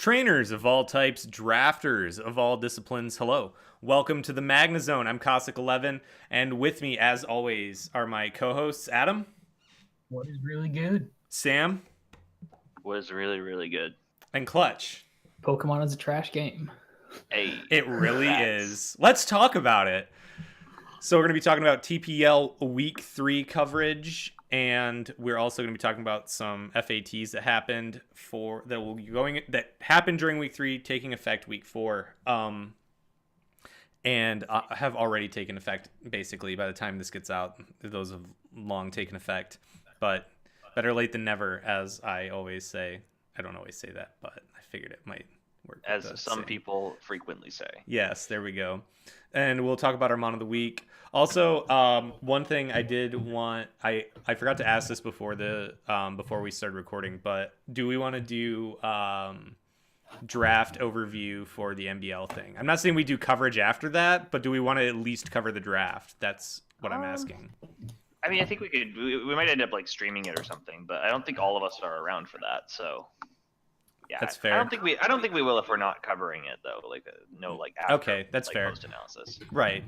Trainers of all types, drafters of all disciplines, hello. Welcome to the MagneZONE. I'm Cossack11, and with me, as always, are my co-hosts, Adam. What is really good? Sam. Was really, really good. And Clutch. Pokemon is a trash game. Hey, it really is. Let's talk about it. So we're going to be talking about TPL Week 3 coverage, and we're also going to be talking about some FATs that happened during Week 3, taking effect Week 4, and have already taken effect. Basically, by the time this gets out, those have long taken effect. But better late than never, as I always say. I don't always say that, but I figured it might work. As some people frequently say. Yes, there we go. And we'll talk about our Mon of the Week. Also, one thing I did want, I forgot to ask this before we started recording, but do we want to do draft overview for the MBL thing? I'm not saying we do coverage after that, but do we want to at least cover the draft? That's what I'm asking. I mean, I think we could. We might end up like streaming it or something, but I don't think all of us are around for that. So yeah, that's fair. I don't think we will if we're not covering it though. After, okay, that's fair. Post analysis. Right.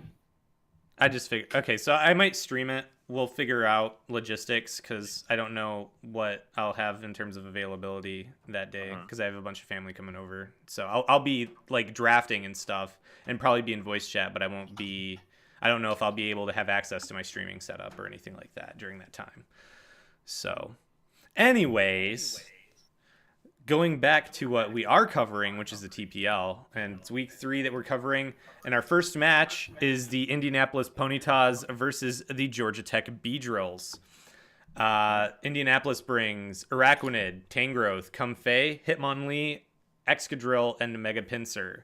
I just figured. Okay, so I might stream it. We'll figure out logistics because I don't know what I'll have in terms of availability that day because I have a bunch of family coming over. So I'll be like drafting and stuff and probably be in voice chat, but I won't be. I don't know if I'll be able to have access to my streaming setup or anything like that during that time. So, anyways, going back to what we are covering, which is the TPL, and it's Week 3 that we're covering, and our first match is the Indianapolis Ponytas versus the Georgia Tech Beedrills. Indianapolis brings Araquanid, Tangrowth, Comfey, Hitmonlee, Excadrill, and Mega Pinsir.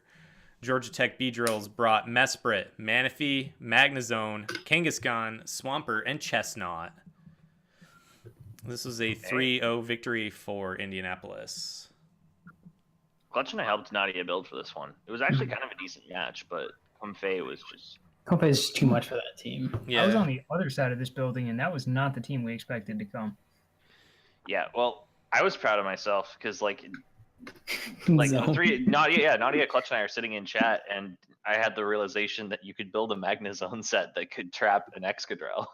Georgia Tech Beedrills brought Mesprit, Manaphy, MagneZONE, Kangaskhan, Swampert, and Chestnut. This was a 3-0 victory for Indianapolis. Clutch and I helped Nadia build for this one. It was actually kind of a decent match, but Comfey was just... Comfey is too much for that team. Yeah. I was on the other side of this building, and that was not the team we expected to come. Yeah, well, I was proud of myself because, the three Nadia, Clutch, and I are sitting in chat, and I had the realization that you could build a MagneZONE set that could trap an Excadrill.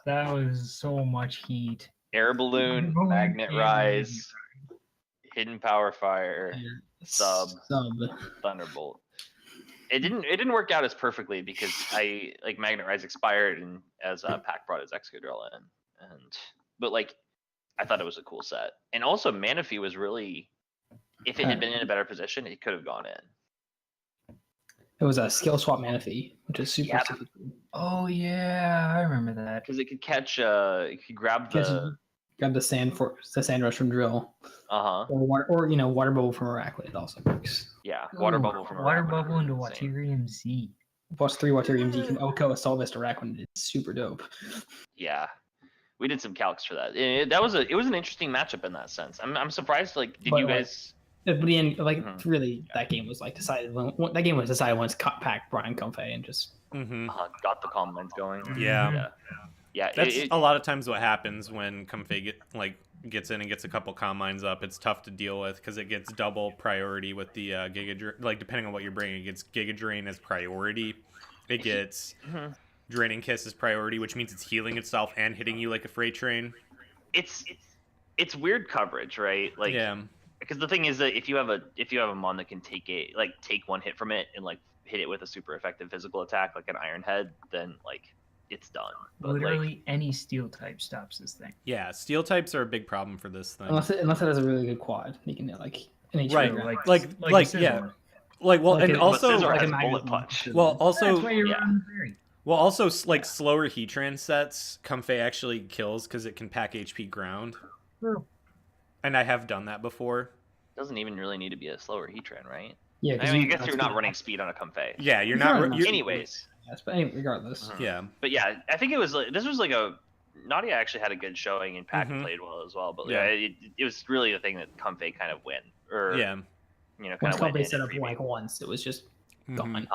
That was so much heat. Air Balloon, Magnet Rise, Hidden Power Fire, Sub, Thunderbolt. It didn't work out as perfectly because Magnet Rise expired and as Pac brought his Excadrill in, but I thought it was a cool set. And also Manaphy was really, if it had been in a better position, it could have gone in. It was a skill swap Manaphy, which is super cool. Oh yeah, I remember that. Because it could catch it could grab the sand rush from Drill. Or water bubble from Araquanid also works. Yeah, water bubble from water bubble into Waterium Z. Plus 3 Waterium Z can OHKO Assault Vest Araquanid. It's super dope. Yeah. We did some calcs for that. It was an interesting matchup in that sense. I'm surprised. Did you guys? At the end, really, that game was decided. That game was decided once Pac brought in Comfey and just got the comments going. Yeah. That's a lot of times what happens when Comfey gets in and gets a couple combines up. It's tough to deal with because it gets double priority with the Giga Drain. Depending on what you're bringing, it gets Giga Drain as priority. It gets. Draining Kiss is priority, which means it's healing itself and hitting you like a freight train. It's weird coverage, right? Because the thing is that if you have a mon that can take one hit from it and hit it with a super effective physical attack like an Iron Head, then it's done. But, literally any steel type stops this thing. Yeah, steel types are a big problem for this thing. Unless it has a really good quad, you can hit an HP. Right, yeah. And also bullet punch. Well, also Well, slower Heatran sets, Comfey actually kills because it can pack HP ground. True. And I have done that before. Doesn't even really need to be a slower Heatran, right? Yeah, I guess you're not running speed on a Comfey. Yeah, you're not. Anyways. Yes, but regardless. Yeah. But yeah, I think it was this was Nadia actually had a good showing and Pac played well as well. But it was really the thing that Comfey kind of win. Or once Comfey set up once, it was just gone.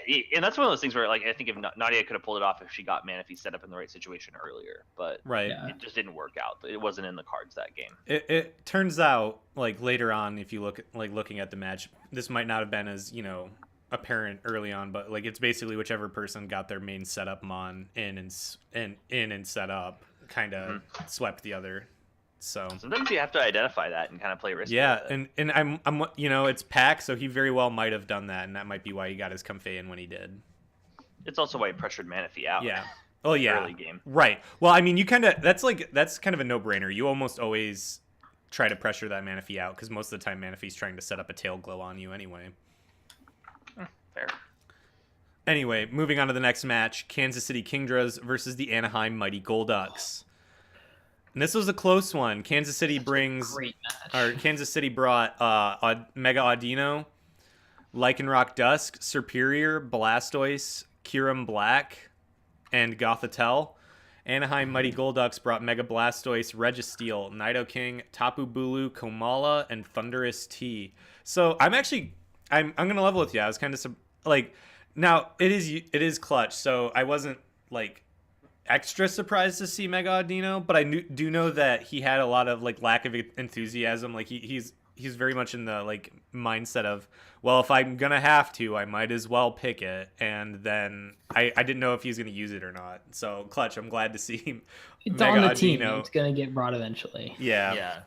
Yeah, and that's one of those things where, like, I think if Nadia could have pulled it off if she got Manaphy set up in the right situation earlier, but it just didn't work out. It wasn't in the cards that game. It turns out, like, later on, if you looking at the match, this might not have been as, apparent early on, but, like, it's basically whichever person got their main setup mon in and set up kind of swept the other. So sometimes you have to identify that and kind of play risky. Yeah, and I'm it's Pac, so he very well might have done that, and that might be why he got his Comfey in when he did. It's also why he pressured Manaphy out. Yeah. Oh yeah. Early game. Right. Well, I mean, that's kind of a no-brainer. You almost always try to pressure that Manaphy out because most of the time Manaphy's trying to set up a tail glow on you anyway. Fair. Anyway, moving on to the next match: Kansas City Kingdras versus the Anaheim Mighty Golducks. And this was a close one. Kansas City Kansas City brought Mega Audino, Lycanroc Dusk, Superior, Blastoise, Kyurem Black, and Gothitelle. Anaheim Mighty Golducks brought Mega Blastoise, Registeel, Nidoking, Tapu Bulu, Komala, and Thundurus T. So I'm gonna level with you. I was kind of now it is clutch. So I wasn't like extra surprised to see Mega Audino, but I do know that he had a lot of like lack of enthusiasm. Like he's very much in the like mindset of, well, if I'm gonna have to, I might as well pick it. And then I didn't know if he was gonna use it or not. So clutch, I'm glad to see him. It's Mega on the Audino. Team. It's gonna get brought eventually. Yeah. Yeah.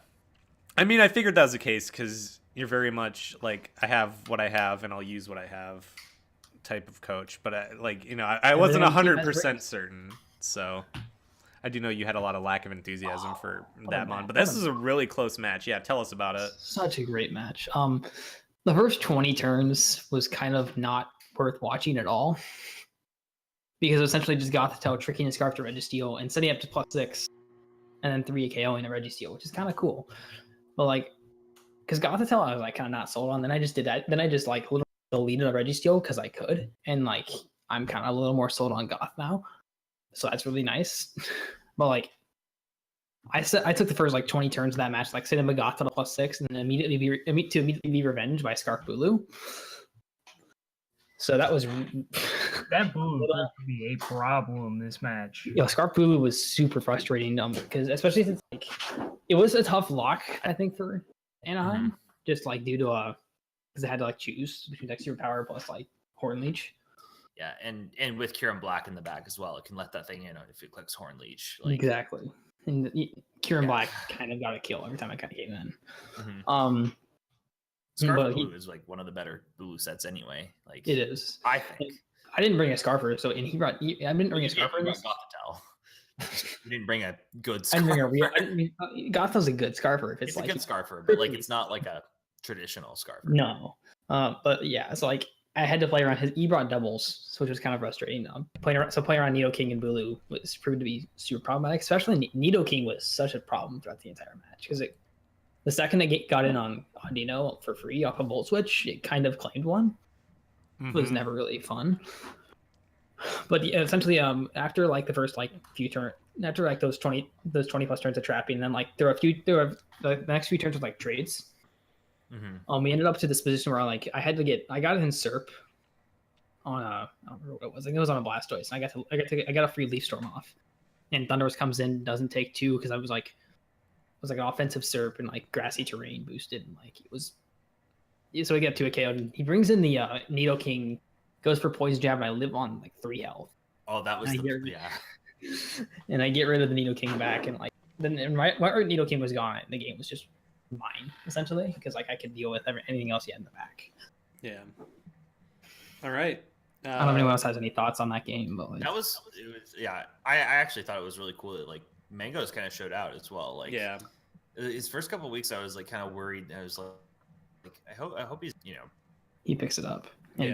I mean, I figured that was the case because you're very much like, I have what I have and I'll use what I have type of coach. But I wasn't 100% certain. So I do know you had a lot of lack of enthusiasm for that mon, but this is a really close match. Yeah, tell us about it. Such a great match. The first 20 turns was kind of not worth watching at all because essentially just Gothitelle tricking a Scarf to Registeel and setting up to +6 and then 3 KOing a Registeel, which is kind of cool. But like, because Gothitelle I was like kind of not sold on. Then I just did that. Then I just like literally deleted a Registeel because I could, and like I'm kind of a little more sold on Goth now. So that's really nice. But like I took the first like 20 turns of that match, like setting Goth to +6 and then immediately be revenged by Scarf Bulu. So that was that Bulu would be a problem this match. Yeah, Scarf Bulu was super frustrating because especially since like it was a tough lock, I think, for Anaheim. Just like due to because they had to like choose between Extra Power plus like Horn Leech. Yeah, and with Kyurem Black in the back as well, it can let that thing in if it clicks Horn Leech. Like, exactly. And Kyurem Black kind of got a kill every time I kind of came in. Scarf Blue is like one of the better Bulu sets anyway. Like it is. I think. I didn't bring a Scarfer, so I didn't bring a Scarfer. You didn't bring a good Scarfer. I didn't bring a real. Gothitell's a good Scarfer. It's like a good Scarfer, but like it's not like a traditional Scarfer. No. But yeah, it's like I had to play around he brought doubles, which was kind of frustrating. Playing around Nidoking and Bulu was proved to be super problematic. Especially Nidoking was such a problem throughout the entire match because the second it got in on Audino for free off a Volt Switch, it kind of claimed one. It was never really fun. But essentially, after like the first like few turns, after like those 20 plus turns of trapping, and then like there were the next few turns with like trades. We ended up to this position where I got it in SERP on I don't remember what it was. I think it was on a Blastoise. And I got a free Leaf Storm off, and Thundurus comes in, doesn't take 2 because it was like an offensive SERP and like grassy terrain boosted, and like it was. So I get to a KO, and he brings in the Nidoking, goes for Poison Jab, and I live on like 3 health. Oh, that was yeah. And I get rid of the Nidoking back, and like then right Nidoking was gone, the game was just mine essentially because like I could deal with anything else he had in the back. Yeah. All right. I don't know if anyone else has any thoughts on that game, but like, it was yeah. I actually thought it was really cool that like Mango's kind of showed out as well. Like his first couple of weeks, I was like kind of worried. I was like I hope he's he picks it up. And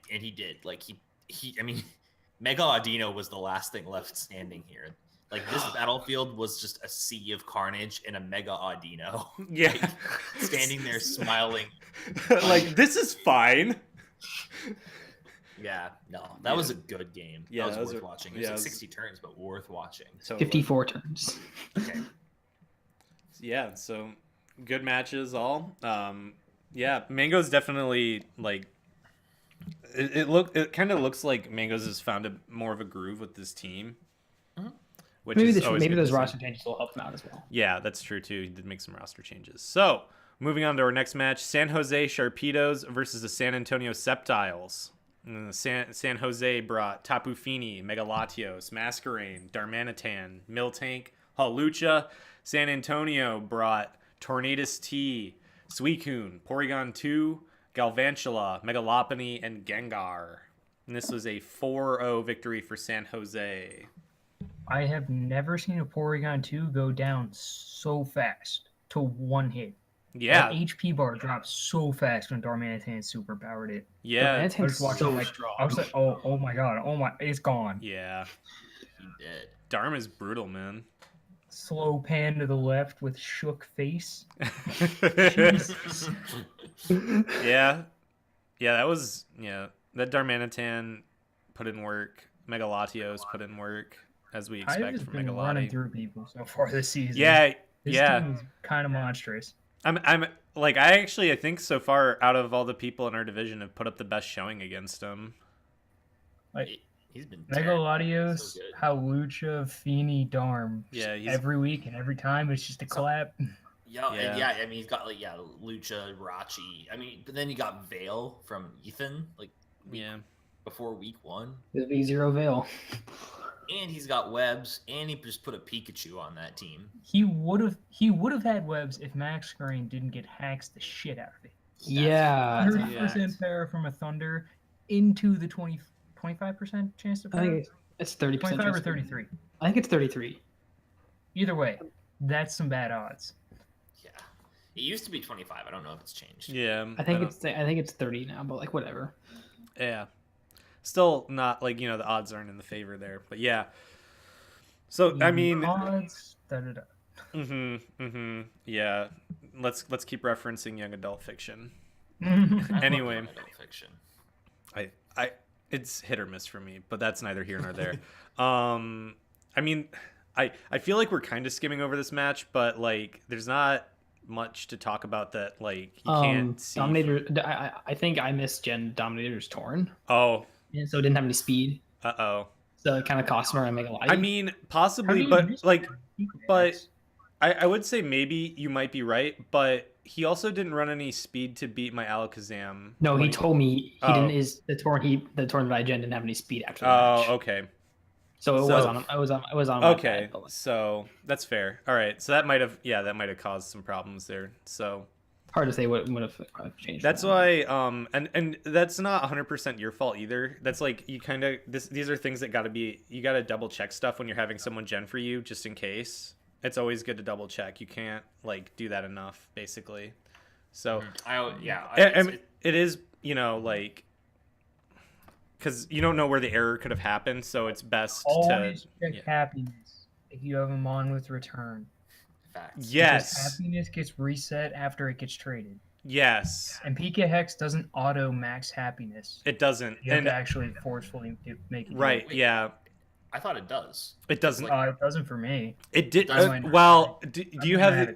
he did. Like he I mean, Mega Audino was the last thing left standing here. Like this battlefield was just a sea of carnage and a Mega Audino. Yeah, like, standing there smiling. Like this is fine. Yeah, no, that was a good game. Yeah, that was worth watching. It was like 60 turns, but worth watching. So 54 turns. Okay. Yeah, so good matches all. Yeah, Mango's definitely like It kind of looks like Mangoes has found more of a groove with this team. Which maybe those roster changes will help them out as well. Yeah, that's true too. He did make some roster changes. So, moving on to our next match, San Jose Sharpedos versus the San Antonio Sceptiles. And the San Jose brought Tapu Fini, Mega Latios, Masquerain, Darmanitan, Miltank, Hawlucha. San Antonio brought Tornadus T, Suicune, Porygon 2, Galvantula, Megalopony, and Gengar. And this was a 4-0 victory for San Jose. I have never seen a Porygon 2 go down so fast to one hit. Yeah. That HP bar dropped so fast when Darmanitan super powered it. Yeah. I was watching I was like, oh my god, it's gone. Yeah. He did. Darm is brutal, man. Slow pan to the left with shook face. Jesus. Yeah. Yeah, that Darmanitan put in work. Mega Latios put in work, as we expect from Mega running Lati. through people so far this season. Yeah, This team is kind of monstrous. I'm like, I think so far out of all the people in our division have put up the best showing against him. Like, he's been Mega Latios, so good. Hawlucha, Fini, Darm. Yeah, every week and every time it's just a clap. Yeah. I mean, he's got Lucha, Rachi. I mean, but then you got Veil from Ethan, before week 1. It'll be 0 Veil. And he's got Webs, and he just put a Pikachu on that team. He would have had Webs if Max Screen didn't get hacks the shit out of it. Yeah. 30% power from a Thunder into the 25% chance to power. I think it's 30%. 25 or 33. I think it's 33. Either way, that's some bad odds. Yeah, it used to be 25. I don't know if it's changed. Yeah, I think it's 30 now, but like whatever. Yeah, still not like, the odds aren't in the favor there, but yeah. So I mean, odds. Yeah, let's keep referencing young adult fiction. Anyway, Young adult fiction. I it's hit or miss for me, but that's neither here nor there. I mean, I feel like we're kind of skimming over this match, but like there's not much to talk about that like you can't see. Dominator, I think I missed Gen Dominator's Torn. Oh. And so it didn't have any speed. Uh-oh. So it kind of cost him around Mega Lati. I mean, possibly, but I would say maybe you might be right, but he also didn't run any speed to beat my Alakazam. No, he told me he didn't. The Torn that I gen didn't have any speed after the match. Oh, okay. So it was on. Okay, so that's fair. All right, so that might have caused some problems there. So hard to say what would have changed. That's why and that's not 100% your fault either. That's like you kind of these are things that you got to double check stuff when you're having someone gen for you just in case. It's always good to double check. You can't like do that enough basically. So it is, like, because you don't know where the error could have happened, so it's best always check happiness if you have them on with return. Facts. Yes. Because happiness gets reset after it gets traded. Yes. And PK Hex doesn't auto max happiness. It doesn't. You have to actually forcefully make it. Right. Yeah. I thought it does. It doesn't. It doesn't for me. It did. Do you have?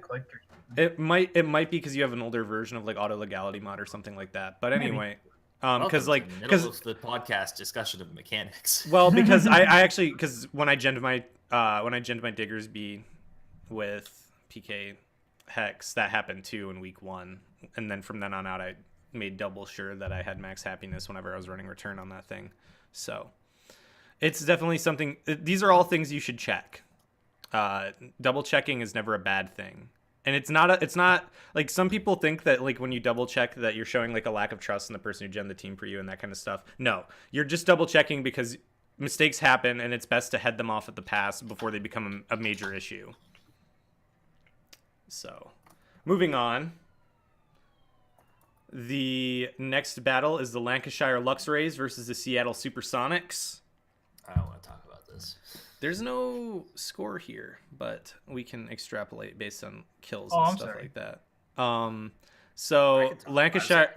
It might be because you have an older version of like auto legality mod or something like that. But anyway. Because the podcast discussion of mechanics. Well, because I actually when I genned my Diggersby with PK Hex, that happened too in week 1, and then from then on out I made double sure that I had max happiness whenever I was running return on that thing. So it's definitely something. These are all things you should check. Double checking is never a bad thing. And it's not like some people think that like when you double check that you're showing like a lack of trust in the person who gen the team for you and that kind of stuff. No, you're just double checking because mistakes happen and it's best to head them off at the pass before they become a major issue. So, moving on. The next battle is the Lancashire Luxrays versus the Seattle Supersonics. I don't want to talk about this. There's no score here, but we can extrapolate based on kills and stuff like that. So Lancashire,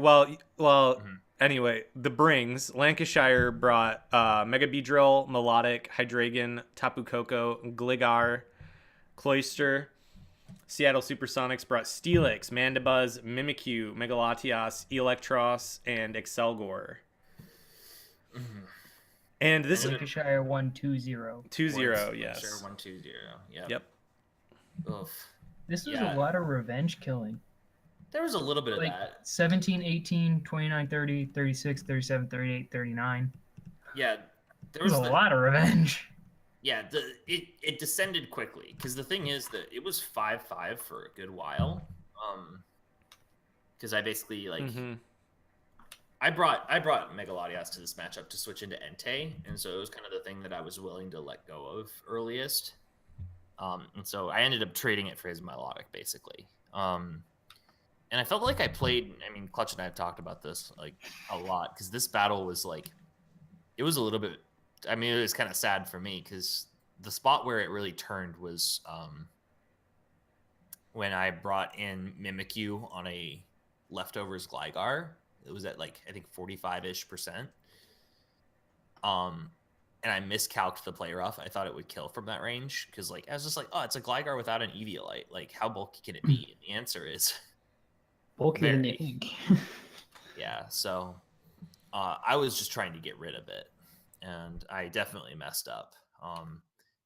anyway, the brings, Lancashire brought Mega Beedrill, Melodic, Hydreigon, Tapu Koko, Gligar, Cloyster. Seattle Supersonics brought Steelix, Mandibuzz, Mimikyu, Megalatios, Electros, and Exeggutor. And this is Lancashire 1-2-0. 2-0, yes. Sure, 1-2-0. Yep. Yep. Oof. This was a lot of revenge killing. There was a little bit of Like that. 17, 18, 29, 30, 36, 37, 38, 39. Yeah, there was a lot of revenge. Yeah, it descended quickly because the thing is that it was 5-5 for a good while. Because I basically like I brought Megalodios to this matchup to switch into Entei, and so it was kind of the thing that I was willing to let go of earliest. And so I ended up trading it for his Melodic basically. And I felt like I played. I mean, Clutch and I have talked about this like a lot because this battle was like, it was a little bit. I mean, it was kind of sad for me because the spot where it really turned was when I brought in Mimikyu on a leftovers Gligar. It was at like I think 45-ish%. And I miscalculated the play rough. I thought it would kill from that range because like I was just like, oh, it's a Gligar without an Eviolite. Like, how bulky can it be? And the answer is bulkier than you think. Yeah, so I was just trying to get rid of it, and I definitely messed up.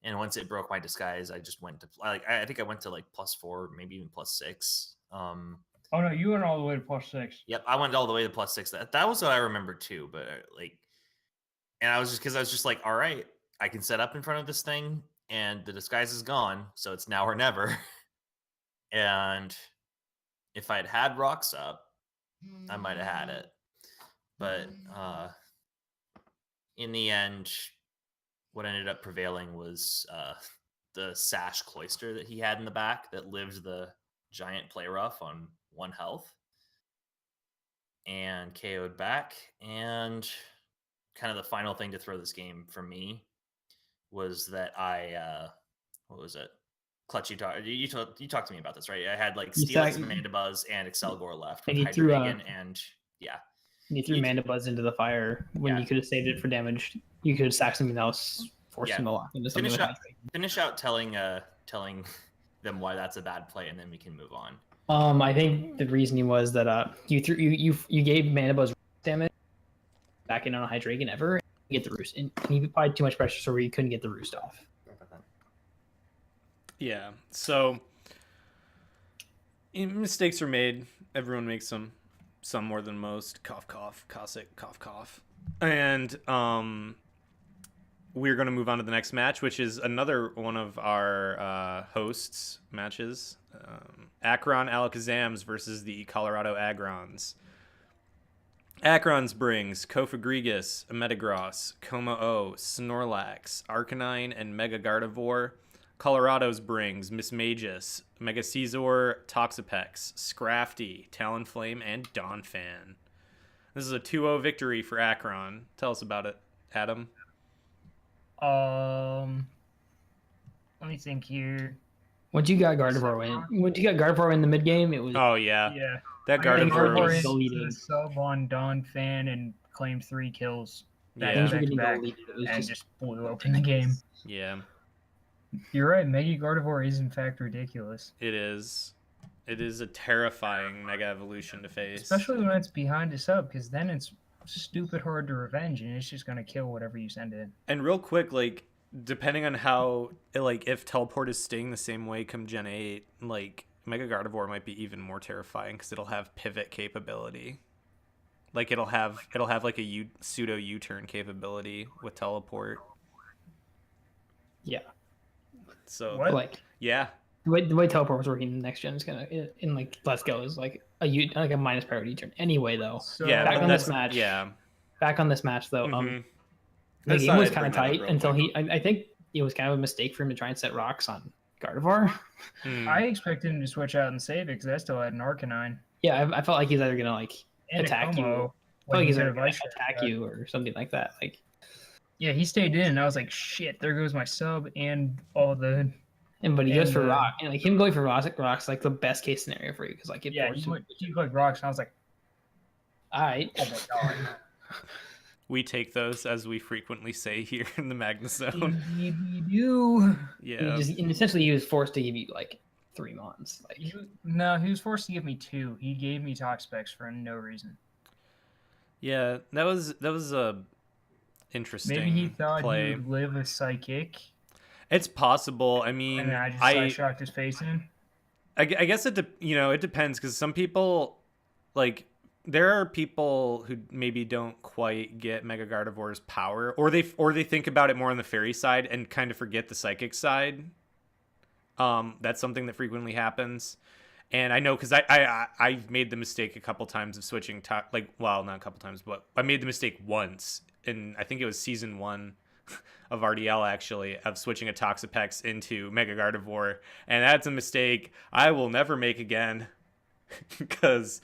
And once it broke my disguise, I just went to like I think I went to like +4, maybe even +6. Oh no, you went all the way to +6. Yep, I went all the way to +6. That was what I remember too. But like, and I was just like, all right, I can set up in front of this thing, and the disguise is gone, so it's now or never. And if I'd had rocks up, I might have had it. But in the end, what ended up prevailing was the Sash Cloister that he had in the back that lived the giant play rough on 1 health and KO'd back. And kind of the final thing to throw this game for me was that I what was it? Clutch, you talked to me about this, right? I had like Steelix, Mandibuzz, and Exeggutor left with Hydreigon, and yeah. And you threw Mandibuzz into the fire when you could have saved it for damage. You could have sacked something else, forced him to lock into something. Finish out telling them why that's a bad play, and then we can move on. I think the reasoning was that you gave Mandibuzz damage back in on a Hydreigon ever and get the roost, and he applied too much pressure so where you couldn't get the roost off. Yeah, so mistakes are made. Everyone makes them. Some more than most. Cough, cough. Cossack, cough, cough. And we're going to move on to the next match, which is another one of our hosts' matches. Acheron Alakazams versus the Colorado Agrons. Acheron's brings Kofagrigus, Metagross, Como-O, Snorlax, Arcanine, and Mega Gardevoir. Colorado's brings Mismagius, Megacizor, Toxapex, Scrafty, Talonflame, and Donphan. This is a 2-0 victory for Acheron. Tell us about it, Adam. Let me think here. Once you got Gardevoir in the mid game, it was. Oh yeah. Yeah. That Gardevoir was the sub on Donphan and claimed 3 kills. Back and just blew open the game. Yeah. You're right. Mega Gardevoir is in fact ridiculous. It is. It is a terrifying Mega Evolution to face, especially when it's behind a sub, because then it's stupid hard to revenge, and it's just gonna kill whatever you send in. And real quick, like depending on how, like if Teleport is staying the same way come Gen 8, like Mega Gardevoir might be even more terrifying because it'll have pivot capability. Like it'll have like a pseudo U-turn capability with Teleport. Yeah. So what? Like yeah, the way Teleport was working in next gen is gonna in like Let's Go is like a minus priority turn anyway though. So yeah, back on this match. Yeah. Back on this match though, the game was kind of tight until I think it was kind of a mistake for him to try and set rocks on Gardevoir. I expected him to switch out and save it because I still had an Arcanine. Yeah, I felt like he's either gonna like and attack you, like he's either gonna attack you or something like that. Like. Yeah, he stayed in, and I was like, "Shit, there goes my sub and all the." But he goes for rock, and like him going for rocks, like the best case scenario for you because like he like rocks, and I was like, "All right." Oh my god. We take those as we frequently say here in the MagneZOne. Indeed, we do. Yeah. And essentially, he was forced to give you like 3 months. Like he was forced to give me 2. He gave me Toxapex for no reason. Yeah, that was a. interesting Maybe he thought play. he would live a psychic. It's possible. I mean, And then I just shocked his face in. I guess it depends, because some people, like, there are people who maybe don't quite get Mega Gardevoir's power, or they think about it more on the fairy side and kind of forget the psychic side. That's something that frequently happens. And I know, because I've made the mistake a couple times of switching well, not a couple times, but I made the mistake once, and I think it was season 1 of RDL, actually, of switching a Toxapex into Mega Gardevoir, and that's a mistake I will never make again, because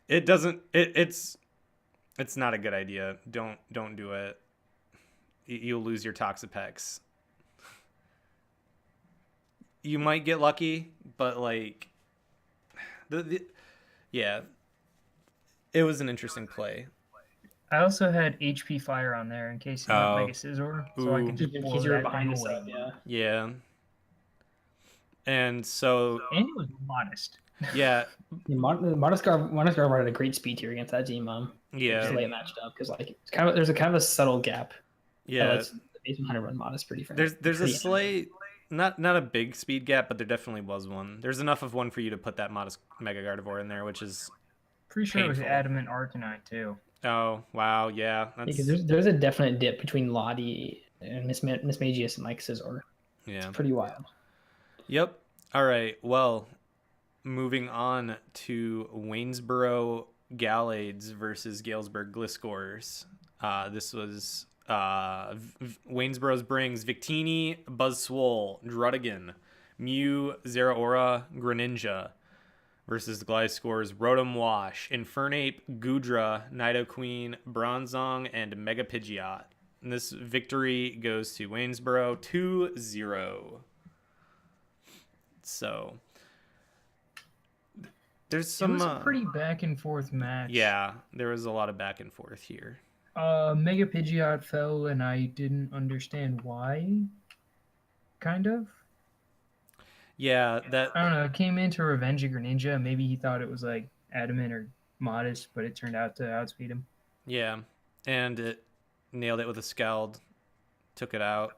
it's not a good idea. Don't do it. You'll lose your Toxapex. You might get lucky, but like yeah, it was an interesting play. I also had HP Fire on there in case you want Mega Scizor, so I could just blow that behind the sub. Yeah. And so. And it was modest. Yeah. Modest Gardevoir had a great speed tier against that team. Yeah. Just late matched up, because like there's a kind of a subtle gap. Yeah. That lets the base 100 run Modest pretty fast. There's a slight. Not a big speed gap, but there definitely was one. There's enough of one for you to put that Modest Mega Gardevoir in there, which is pretty sure painful. It was Adamant Arcanine too. Oh wow, yeah. Because there's a definite dip between Lottie and Miss Magius and like Scizor. Yeah, it's pretty wild. Yep. All right. Well, moving on to Waynesboro Gallades versus Galesburg Gliscors. This was. Waynesboro's brings Victini, Buzzswole, Druddigan, Mew, Zeraora, Greninja versus the Gliscors Rotom Wash, Infernape, Goodra, Nidoqueen, Bronzong, and Mega Pidgeot. And this victory goes to Waynesboro 2-0. So there's some. It was a pretty back and forth match. Yeah, there was a lot of back and forth here. Mega Pidgeot fell, and I didn't understand why. Kind of. Yeah, that. I don't know. It came into Revenge of Greninja. Maybe he thought it was like Adamant or Modest, but it turned out to outspeed him. Yeah, and it nailed it with a Scald. Took it out.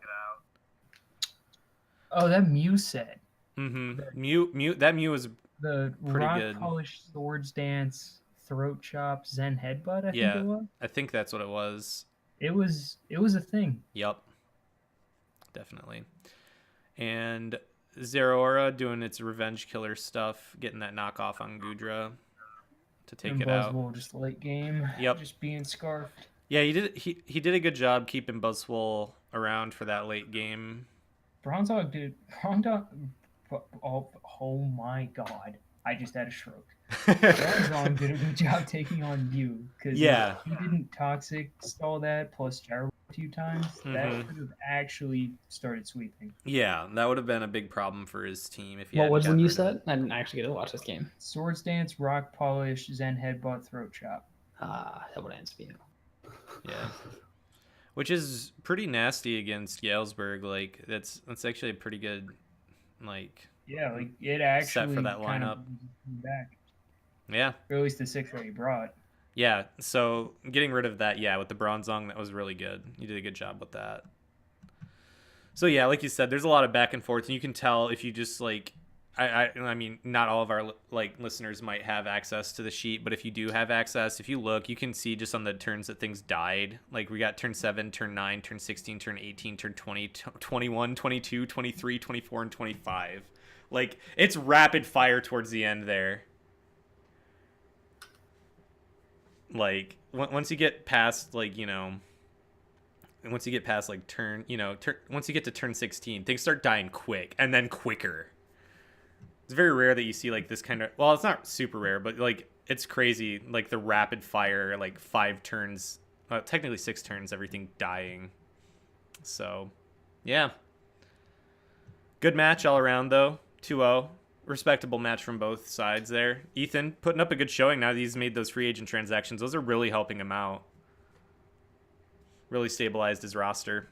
Oh, that Mew set. Mm-hmm. Mew. That Mew was the pretty rock good. Polished Swords Dance, Throat Chop, Zen Headbutt. I think it was. I think that's what it was. It was a thing. Yep. Definitely. And Zeraora doing its revenge killer stuff, getting that knockoff on Goodra to take it out. Buzzwole just late game. Yep. Just being scarfed. Yeah, he did a good job keeping Buzzwole around for that late game. Bronzong did. Oh my god! I just had a stroke. Bronzong did a good job taking on Mew, because he didn't toxic stall that plus gyro a few times. That could have actually started sweeping. Yeah, that would have been a big problem for his team if he. What was the new set? I didn't actually get to watch this game. Swords Dance, Rock Polish, Zen Headbutt, Throat Chop. That would answer you. Yeah. Which is pretty nasty against Galesburg. Like that's actually a pretty good, like. Yeah, like it actually set for that lineup. Back. Yeah. Or at least the 6 that he brought. Yeah. So getting rid of that, with the Bronzong, that was really good. You did a good job with that. So yeah, like you said, there's a lot of back and forth, and you can tell if you just like. I mean, not all of our listeners might have access to the sheet, but if you do have access, if you look, you can see just on the turns that things died. Like we got turn 7, turn 9, turn 16, turn 18, turn 20, 21, 22, 23, 24, and 25. Like it's rapid fire towards the end there. Like once you get past once you get past like once you get to turn 16, things start dying quick and then quicker. It's very rare that you see like this kind of, well, it's not super rare, but like it's crazy, like the rapid fire, like 5 turns, technically 6 turns, everything dying. So, yeah. Good match all around though, 2-0. Respectable match from both sides there. Ethan putting up a good showing now that he's made those free agent transactions. Those are really helping him out. Really stabilized his roster.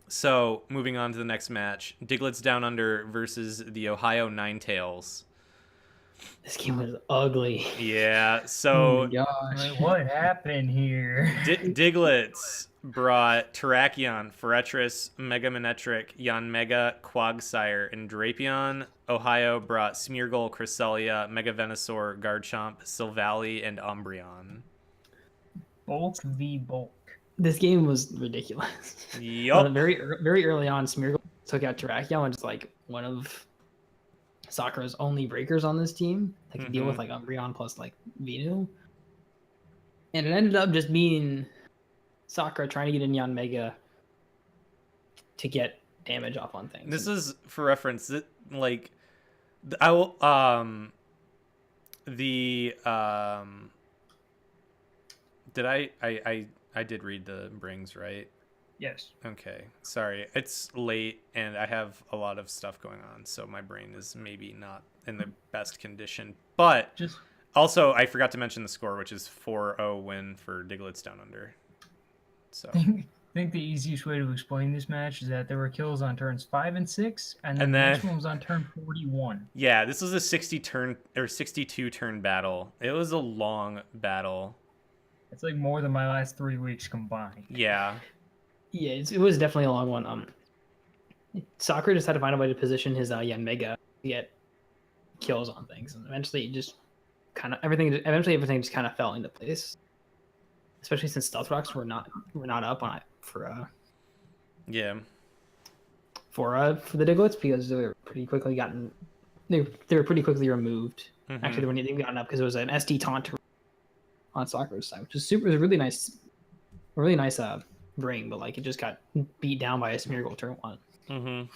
So, moving on to the next match. Diglett's Down Under versus the Ohio Ninetales. This game was ugly. Yeah, Oh so my gosh. Like, what happened here? Diglets brought Terrakion, Forretress, Megamanectric, Yanmega, Quagsire, and Drapion. Ohio brought Smeargle, Cresselia, Mega Venusaur, Garchomp, Silvally, and Umbreon. Bulk v bulk. This game was ridiculous. Yup. Very early on, Smeargle took out Terrakion, which is like one of Sakura's only breakers on this team that can deal with like Umbreon plus like Venu. And it ended up just being Sakura trying to get in Yanmega to get damage off on things. This is for reference. Like, I will did I did read the brings, right? Yes. Okay, sorry. It's late and I have a lot of stuff going on, so my brain is maybe not in the best condition. But Just also, I forgot to mention the score, which is 4-0 win for Diglets Down Under. So I think the easiest way to explain this match is that there were kills on turns 5 and 6, and then the next one was on turn 41. yeah, this was a 62 turn battle. It was a long battle. It's like more than my last 3 weeks combined. Yeah. Yeah, it was definitely a long one. Sakura just had to find a way to position his Yanmega to get kills on things, and eventually it just kind of everything just kind of fell into place. Especially since Stealth Rocks were not up on it for Yeah. for the Diglets, because they were pretty quickly pretty quickly removed. Mhm. Actually, they weren't even gotten up because it was an SD taunt on Sakura's side, which is it was a really nice bring, but like it just got beat down by a Smeargle turn 1.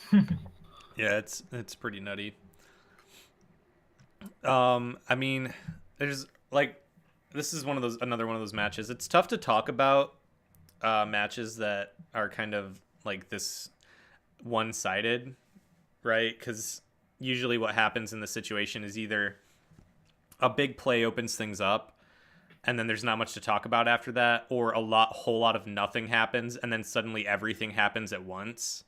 Yeah, it's pretty nutty. I mean, there's like, this is another one of those matches. It's tough to talk about matches that are kind of like this one-sided, right? Because usually what happens in the situation is either a big play opens things up, and then there's not much to talk about after that, or whole lot of nothing happens, and then suddenly everything happens at once.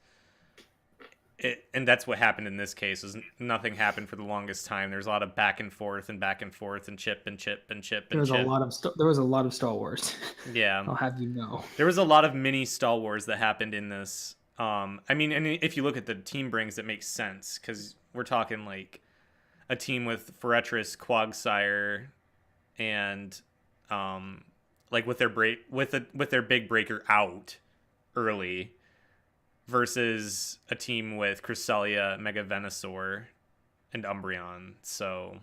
And that's what happened in this case. Was nothing happened for the longest time. There's a lot of back and forth and chip and chip and chip. There was a lot of Star Wars. Yeah, I'll have you know. there was a lot of mini Star Wars that happened in this. I mean, and if you look at the team brings, it makes sense because we're talking like a team with Forretress, Quagsire, and like with their big breaker out early, versus a team with Cresselia, Mega Venusaur, and Umbreon. So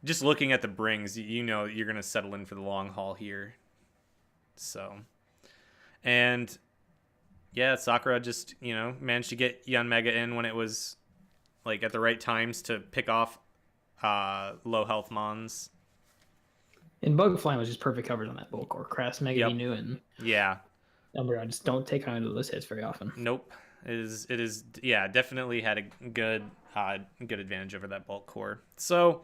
just looking at the brings, you know you're going to settle in for the long haul here. So, and yeah, Sakura just, managed to get Yanmega in when it was like at the right times to pick off low health mons. And Bug Flying was just perfect coverage on that bulk or Crass Mega Venu, and yeah. Umbreon just don't take on those hits very often. Nope. It is yeah, definitely had a good advantage over that bulk core. So,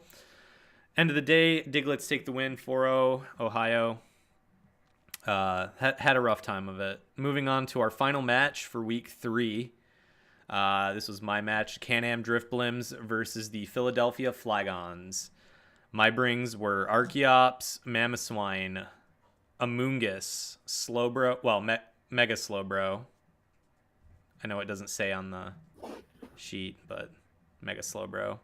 end of the day, Diglets take the win, 4-0, Ohio. Had a rough time of it. Moving on to our final match for week 3. This was my match, Can-Am Driftblims versus the Philadelphia Flygons. My brings were Archeops, Mamoswine, Amoonguss, Slowbro, Mega Slowbro. I know it doesn't say on the sheet, but Mega Slowbro.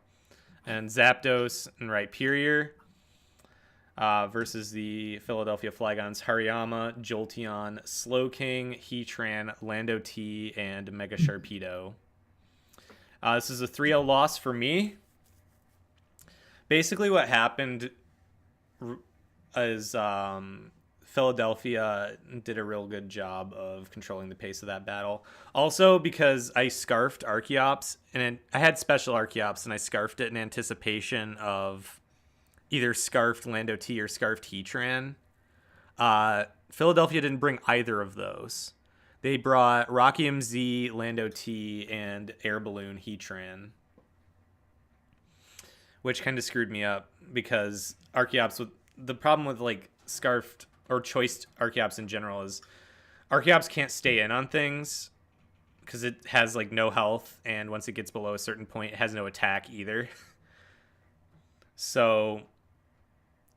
And Zapdos and Rhyperior versus the Philadelphia Flygons, Hariyama, Jolteon, Slowking, Heatran, Lando T, and Mega Sharpedo. This is a 3-0 loss for me. Basically what happened is Philadelphia did a real good job of controlling the pace of that battle. Also, because I scarfed Archeops, and I had special Archeops, and I scarfed it in anticipation of either scarfed Lando T or scarfed Heatran. Philadelphia didn't bring either of those. They brought Rocky MZ, Lando T, and Air Balloon Heatran, which kind of screwed me up because Archeops, the problem with like scarfed or choiced Archeops in general is Archeops can't stay in on things because it has like no health, and once it gets below a certain point, it has no attack either. So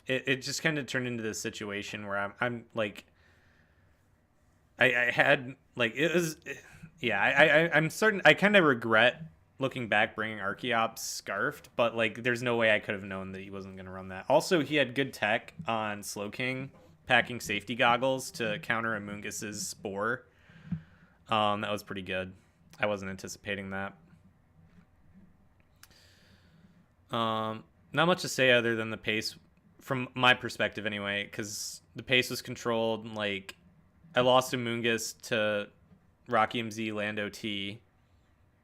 it just kind of turned into this situation where I'm like, I had like it was, yeah. I kind of regret looking back bringing Archeops Scarfed, but like there's no way I could have known that he wasn't going to run that. Also, he had good tech on Slowking, packing safety goggles to counter Amoongus's Spore. That was pretty good. I wasn't anticipating that. Not much to say other than the pace, from my perspective anyway, because the pace was controlled. Like, I lost Amoongus to Rocky MZ Lando T.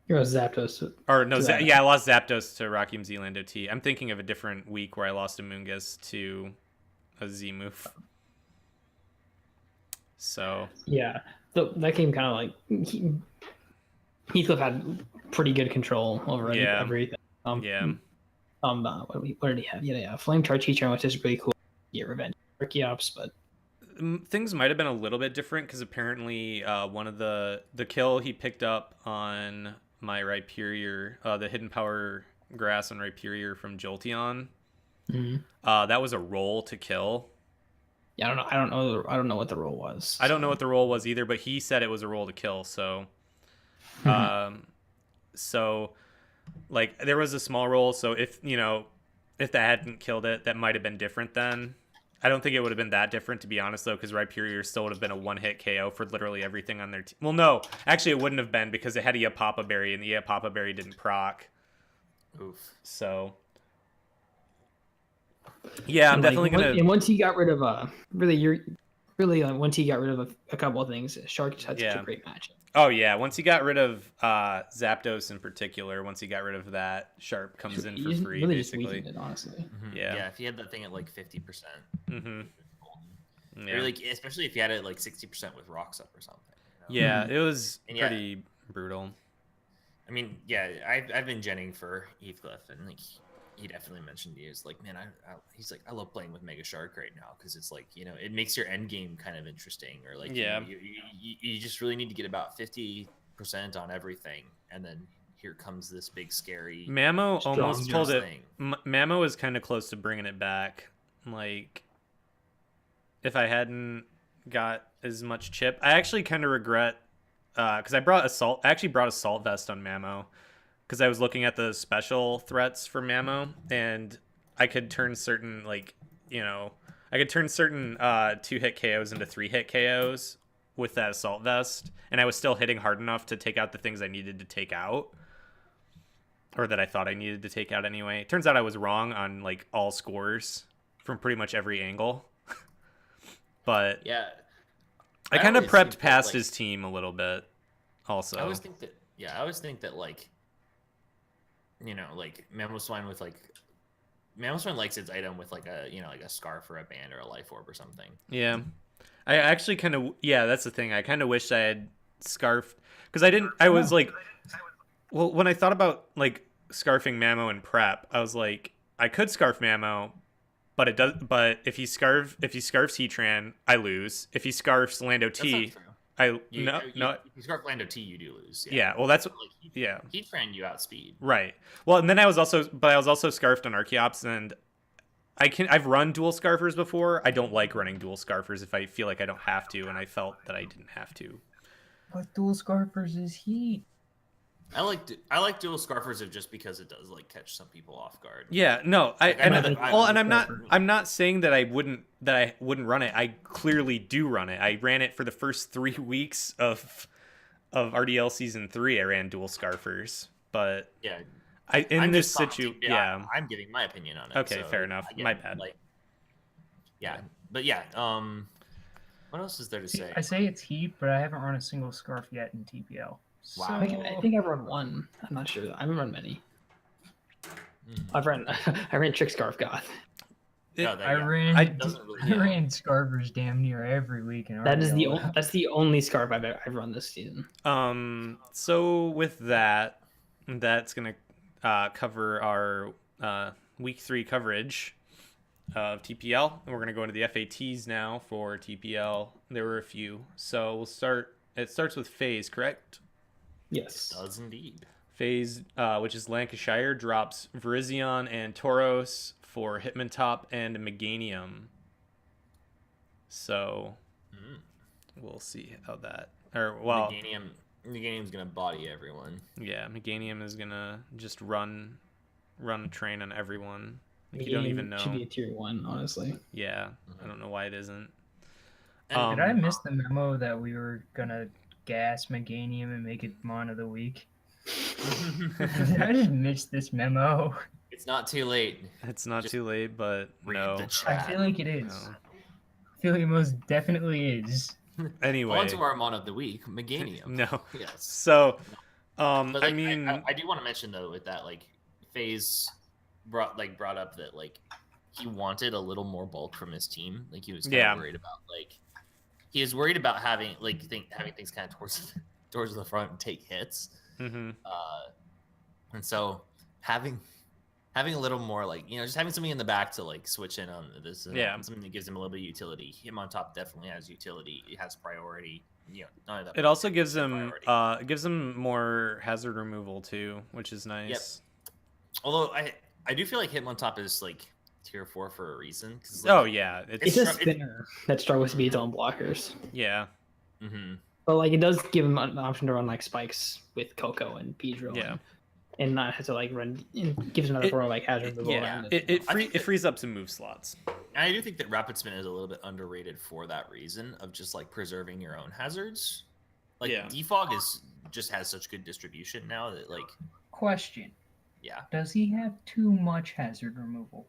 You lost Zapdos. Or no, I lost Zapdos to Rocky MZ Lando T. I'm thinking of a different week where I lost Amoongus to a Z move. So yeah, that game kind of like Heathcliff had pretty good control over everything. What did he have? Yeah, Flame Charge Heatran, which is really cool. Yeah, Revenge Archeops, but things might have been a little bit different because apparently one of the kill he picked up on my Rhyperior, the Hidden Power Grass on Rhyperior from Jolteon, that was a roll to kill. Yeah, I don't know what the roll was. So. I don't know what the roll was either, but he said it was a roll to kill. So, so like there was a small roll. So if that hadn't killed it, that might have been different then. I don't think it would have been that different, to be honest, though, because Rhyperior still would have been a one-hit KO for literally everything on their team. Well, no, actually it wouldn't have been because it had a Papa Berry, and the Papa Berry didn't proc. Oof. So, yeah, I'm definitely gonna. And once he got rid of once he got rid of a couple of things, Shark had such a great matchup. Oh yeah, once he got rid of Zapdos in particular, once he got rid of that, Sharp comes in for free, really basically. Just it, honestly. Yeah, if he had that thing at like 50%. Yeah. Or like, especially if you had it like 60% with rocks up or something. Yeah, it was pretty brutal. I mean, yeah, I've been genning for Heathcliff, and like he definitely mentioned he was like, man, he's like, I love playing with Mega Shark right now because it's like, it makes your end game kind of interesting, or like, you just really need to get about 50% on everything, and then here comes this big scary. Mamo almost pulled it. Mamo is kind of close to bringing it back. Like, if I hadn't got as much chip, I actually kind of regret because I actually brought Assault Vest on Mamo. Because I was looking at the special threats for Mamo, and I could turn certain, I could turn certain 2-hit KOs into 3-hit KOs with that Assault Vest, and I was still hitting hard enough to take out the things I needed to take out, or that I thought I needed to take out anyway. Turns out I was wrong on, like, all scores from pretty much every angle. But yeah, I kind of prepped past his team a little bit, also. I always think that, like, like Mamoswine with Mamoswine likes its item with like a like a scarf or a band or a life orb or something. Yeah, I actually kind of that's the thing. I kind of wished I had scarf because I didn't. I was like, well, when I thought about like scarfing Mamo in prep, I was like, I could scarf Mamo, but it does. But if he scarfs Heatran, I lose. If he scarfs Lando T. If you scarf Lando T, you do lose. Yeah, well, that's Heatran you outspeed. Right. Well, and then I was also scarfed on Archeops, and I've run dual scarfers before. I don't like running dual scarfers if I feel like I don't have to, and I felt that I didn't have to. But dual scarfers is heat. I like dual scarfers just because it does like catch some people off guard. Yeah, no, I'm not saying that I wouldn't run it. I clearly do run it. I ran it for the first 3 weeks of RDL season 3. I ran dual scarfers, but yeah, I'm giving my opinion on it. Okay, fair enough. My bad. But what else is there to say? I say it's heat, but I haven't run a single scarf yet in TPL. Wow. So... I think I've run one. I'm not sure. I haven't run many. I ran Trick Scarf Goth. I ran Scarfers damn near every week. That's the only Scarf I've run this season. So with that's gonna cover our week 3 coverage of TPL, and we're gonna go into the FATs now for TPL. There were a few, so we'll start. It starts with phase, correct? Yes. It does indeed. Phase, which is Lancashire, drops Virizion and Tauros for Hitmontop and Meganium. So we'll see how that. Meganium's gonna body everyone. Yeah, Meganium is gonna just run a train on everyone. Like, you don't even know. Should be a tier 1, honestly. Yeah, I don't know why it isn't. Did I miss the memo that we were gonna gas Meganium and make it Mon of the Week? Did I just miss this memo? It's not too late. It's not too late, but read no. the chat. I feel like it is. No. I feel like it most definitely is. Anyway, On to our Mon of the Week, Meganium. No. Yes. So, But like, I mean, I do want to mention though with that, like, FaZe brought up that like he wanted a little more bulk from his team. Like he was kind of worried about he was worried about having having things kind of towards the front and take hits. mm-hmm. And so having a little more just having something in the back to like switch in on this, something that gives him a little bit of utility. Him on top definitely has utility. It has priority. None of that. It also gives him more hazard removal too, which is nice. Yep. Although I do feel like him on top is like tier 4 for a reason. It's a spinner that struggles to beat its own blockers. Yeah. Mm-hmm. But like it does give him an option to run like spikes with Coco and Pedro. Yeah. And not have to like run. It gives another form of like hazard removal. Yeah. It frees up some move slots. And I do think that Rapid Spin is a little bit underrated for that reason of just like preserving your own hazards. Like Defog just has such good distribution now that like. Question. Yeah. Does he have too much hazard removal?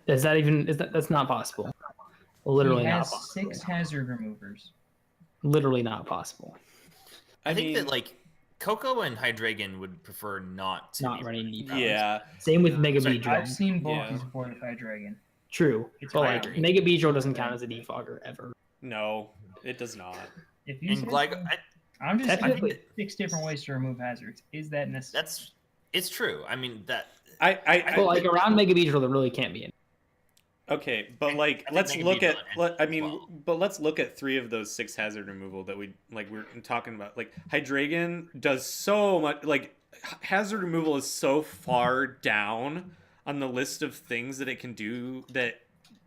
That's not possible. Literally he has not possible. 6 hazard removers. Literally not possible. I think that like Coco and Hydreigon would prefer not running Defog. Yeah. Same with Mega Beedrill. I've seen bulky support of Hydreigon. True. But like Mega Beedrill doesn't count as a defogger ever. No, it does not. If you I'm just saying 6 different ways to remove hazards. Is that necessary? It's true. I mean that. Like around Mega Beedrill, there really can't be any. Okay, but like let's look at. But let's look at 3 of those 6 hazard removal that we're talking about. Like Hydreigon does so much. Like hazard removal is so far down on the list of things that it can do that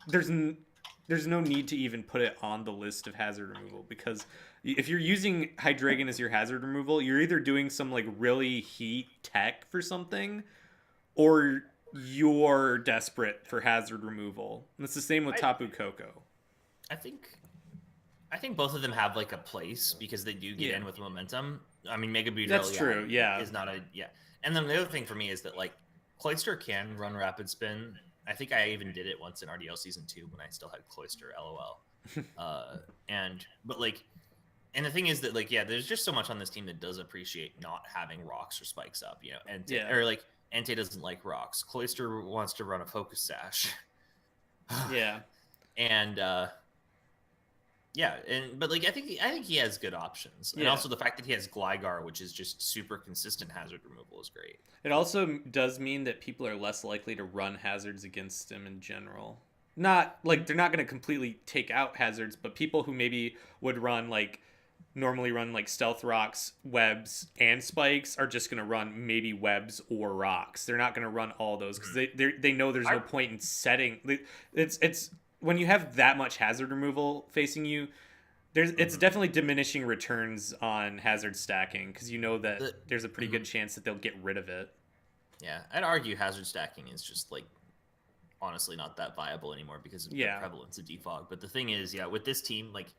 there's no need to even put it on the list of hazard removal, because if you're using Hydreigon as your hazard removal, you're either doing some like really heat tech for something, or you're desperate for hazard removal. And it's the same with Tapu Koko. I think both of them have like a place because they do get in with momentum. I mean, Mega Beedrill, that's true. Yeah, is not And then the other thing for me is that like Cloyster can run Rapid Spin. I think I even did it once in RDL Season 2 when I still had Cloyster, LOL. And the thing is that like there's just so much on this team that does appreciate not having rocks or spikes up, or like Entei doesn't like rocks. Cloyster wants to run a Focus Sash. Yeah. And but like I think he has good options. And also the fact that he has Gligar, which is just super consistent hazard removal, is great. It also does mean that people are less likely to run hazards against him in general. Not like they're not going to completely take out hazards, but people who maybe would normally run like stealth rocks, webs, and spikes are just going to run maybe webs or rocks. They're not going to run all those because they know there's no point in setting. It's when you have that much hazard removal facing you, it's definitely diminishing returns on hazard stacking, because you know that there's a pretty good chance that they'll get rid of it. Yeah, I'd argue hazard stacking is just like honestly not that viable anymore because of the prevalence of defog. But the thing is, with this team, like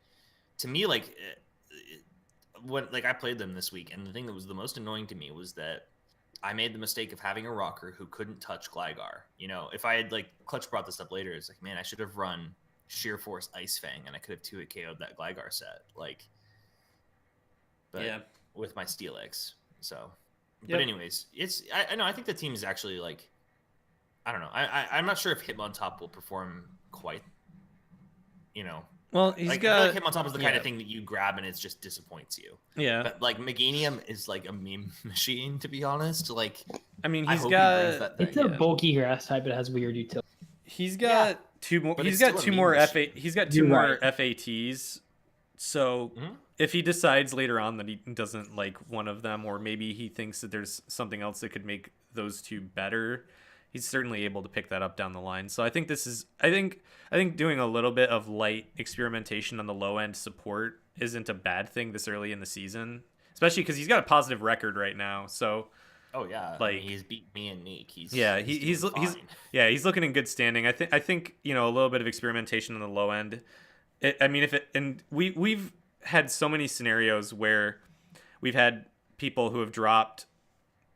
to me, like when I played them this week, and the thing that was the most annoying to me was that I made the mistake of having a rocker who couldn't touch Gligar. If I had Clutch brought this up later, it's like, man, I should have run Sheer Force Ice Fang and I could have 2-hit KO'd that Gligar set. With my Steel X. So, but anyways, I know, I think the team is actually I don't know. I'm not sure if Hitmontop will perform quite, Well, he's I feel like Hitmontop is the kind of thing that you grab and it just disappoints you. Yeah. But Meganium is like a meme machine, to be honest. I mean, it's a bulky grass type. It has weird utility. He's got two more. He's got two more FATs. So if he decides later on that he doesn't like one of them, or maybe he thinks that there's something else that could make those two better, he's certainly able to pick that up down the line. So I think this is, I think doing a little bit of light experimentation on the low end support isn't a bad thing this early in the season, especially because he's got a positive record right now. So oh yeah, like, I mean, he's beat me and Neek. He's he's looking in good standing. I think you know, a little bit of experimentation on the low end. We've had so many scenarios where we've had people who have dropped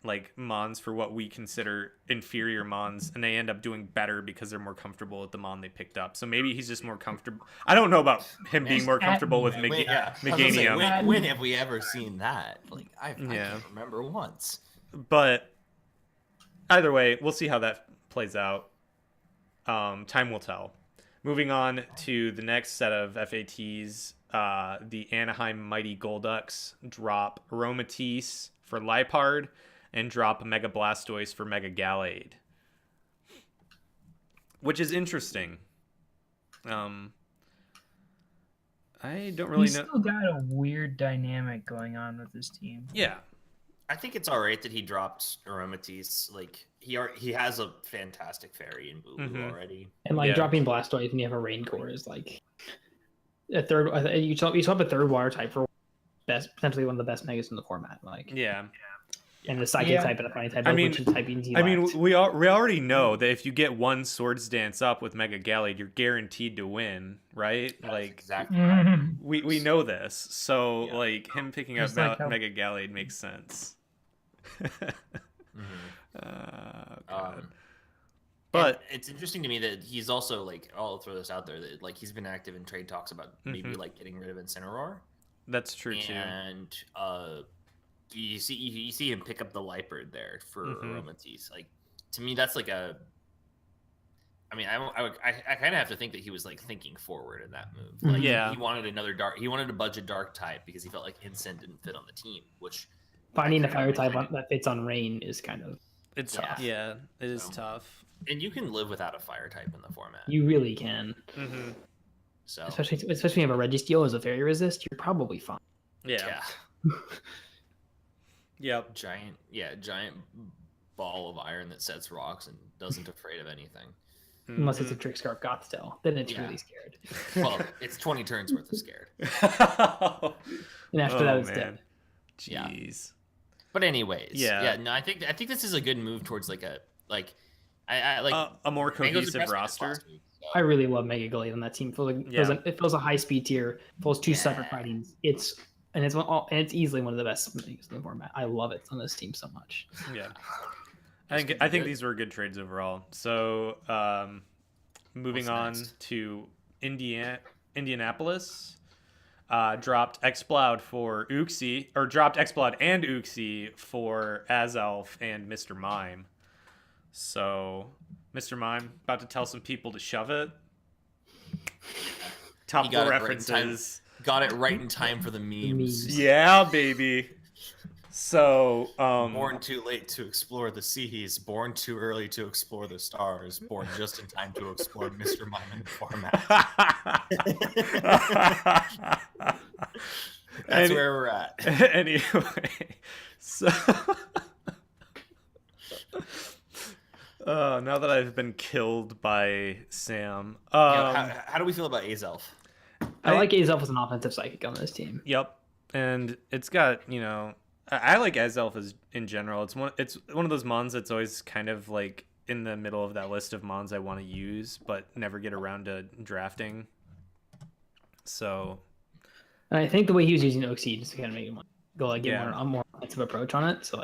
like mons for what we consider inferior mons, and they end up doing better because they're more comfortable with the mon they picked up. So maybe he's just more comfortable. I don't know about him being more comfortable with Meganium. When have we ever seen that? Like I can't remember once. But either way, we'll see how that plays out. Time will tell. Moving on to the next set of FATs, the Anaheim Mighty Golducks drop Aromatisse for Liepard and drop Mega Blastoise for Mega Gallade, which is interesting. I don't really know. He's still got a weird dynamic going on with his team. Yeah. I think it's all right that he dropped Aromatisse. Like he has a fantastic fairy in Bulu already, and like dropping Blastoise when you have a Rain Core is like a third. You swap a third water type for potentially one of the best megas in the format. Like and the psychic type and a flying type. We already know that if you get one Swords Dance up with Mega Gallade, you're guaranteed to win, right? That's like exactly. We know this, so like him picking up Mega Gallade makes sense. But it's interesting to me that he's also like, I'll throw this out there, that like he's been active in trade talks about maybe like getting rid of Incineroar. That's true too. And you see him pick up the Liepard there for Aromatisse. Like to me, that's like a. I mean, I kind of have to think that he was like thinking forward in that move. Like he wanted another dark. He wanted to budge a dark type because he felt like Incin didn't fit on the team. Which finding a fire type that fits on Rain is kind of tough. Yeah, it is tough. And you can live without a fire type in the format. You really can. So especially when you have a Registeel as a fairy resist, you're probably fine. Yeah. Yep. Giant ball of iron that sets rocks and doesn't afraid of anything. Unless it's a Trick Scarf Gothstell, then it's really scared. Well, it's 20 turns worth of scared. And after that, it's dead. Jeez. But anyways, no, I think this is a good move towards like a more cohesive roster. I really love Mega Gallade on that team. It feels a high speed tier. Feels two separate fightings. It's easily one of the best things in the format. I love it on this team so much. Yeah. I think these were good trades overall. So moving on to Indianapolis, dropped Exploud for Uxie, or dropped Exploud and Uxie for Azelf and Mr. Mime. So Mr. Mime about to tell some people to shove it. Topical references. Got it right in time for the memes. Yeah, baby. So, born too late to explore the seas, born too early to explore the stars, born just in time to explore Mr. Mime in the format. That's where we're at. Anyway, so now that I've been killed by Sam, how do we feel about Azelf? I like Azelf as an offensive psychic on this team. Yep, and it's got, I like Azelf as in general. It's one of those mons that's always kind of like in the middle of that list of mons I want to use, but never get around to drafting. So, and I think the way he was using Uxie just to kind of make him go a more offensive approach on it. So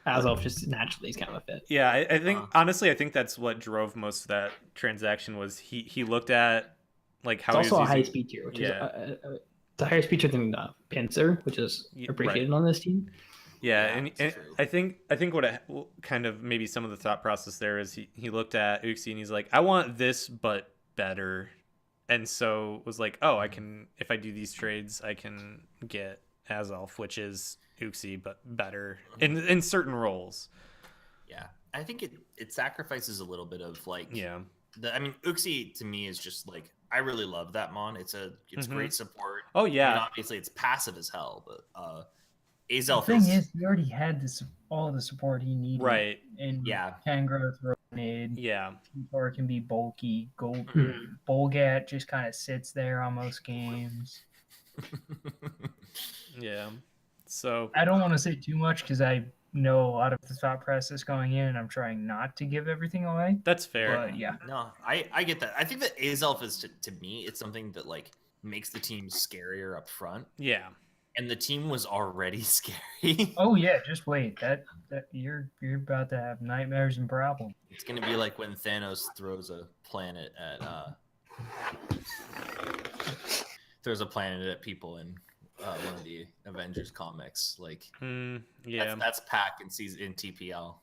Azelf just naturally is kind of a fit. Yeah, I think honestly, I think that's what drove most of that transaction was he looked at like how it's also a high speed tier, which is it's a higher speed tier than Pinsir, which is appreciated on this team. Yeah, and I think what kind of maybe some of the thought process there is he looked at Uxie and he's like, I want this but better, and so was like, oh, I can, if I do these trades, I can get Azelf, which is Uxie but better in certain roles. Yeah, I think it sacrifices a little bit of like Uxie to me is just like, I really love that mon. It's great support. Oh I mean, yeah. obviously it's passive as hell, but The Azelf thing is is, he already had all the support he needed. Right. And Yeah. Tangrowth, Roninade, Yeah. T-Bar can be bulky. Mhm. Bolgat just kind of sits there on most games. Yeah. So I don't want to say too much because I know a lot of the thought process going in, and I'm trying not to give everything away. that's fair. But yeah, No, I get that. I think that Azelf is to me, it's something that like makes the team scarier up front. Yeah. And the team was already scary. oh yeah, just wait. That you're about to have nightmares and problems. It's gonna be like when Thanos throws a planet at people in one of the Avengers comics. Like, yeah. that's Pac in TPL